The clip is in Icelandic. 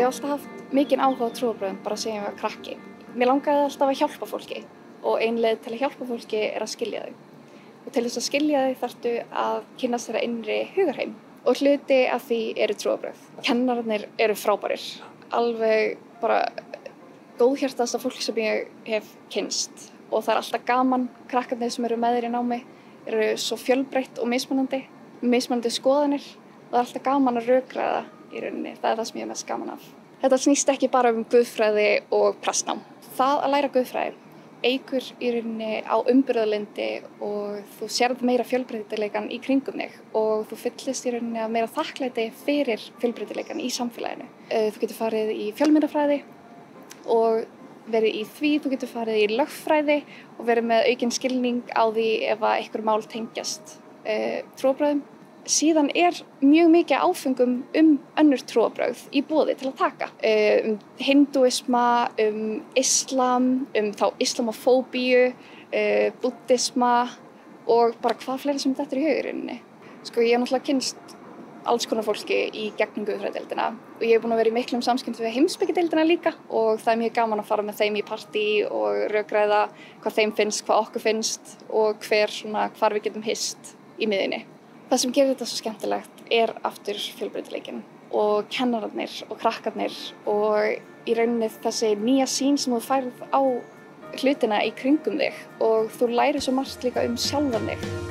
hef alltaf haft mikinn áhuga á trúarbrögðum bara síðan ég var krakki. Mér langaði alltaf að hjálpa fólki og ein leið til að hjálpa fólki að skilja þau. Og til þess að skilja þau þarftu að kynnast þeirra innri hugarheim og hluti af því eru trúarbrögð. Kennararnir eru frábærir, alveg bara góðhjartaðasta fólk sem ég hef kynnst og það er alltaf gaman. Krakkarnir sem eru með þér í námi eru svo fjölbreytt og mismunandi skoðanir og það er alltaf gaman að rökræða í rauninni. Það er það sem ég er mest gaman af. Þetta snýst ekki bara guðfræði og prestnám. Það að læra guðfræði eykur í rauninni á umburðarlyndi og þú sérð meira fjölbreytileikann í kringum þig og þú fyllist í rauninni af meira þakklæti fyrir fjölbreytileikann í samfélaginu. Þú getur farið í fjölmiðlafræði og verið í því, þú getur farið í lögfræði og verið með aukinn skilning á því ef að einhver mál tengjast trúarbrögðum. Síðan er mjög mikið áfengum önnur trúarbrögð í boði til að taka. Hindúisma, islam, þá islamofóbíu, búddisma og bara hvað fleira sem þetta er í hugurinn. Sko ég hef náttúrulega kynnst alls konar fólki í gegnum guðfræðideildina og ég hef búin að vera í miklum samskiptum við heimspekideildina líka og það er mjög gaman að fara með þeim í partí og rökræða hvað þeim finnst, hvað okkur finnst og hvar við getum hist í miðjunni. Það sem gerir þetta svo skemmtilegt er aftur fjölbreytileikinn og kennararnir og krakkarnir og í rauninni þessi nýja sýn sem þú færð á hlutina í kringum þig og þú lærir svo margt líka sjálfan þig.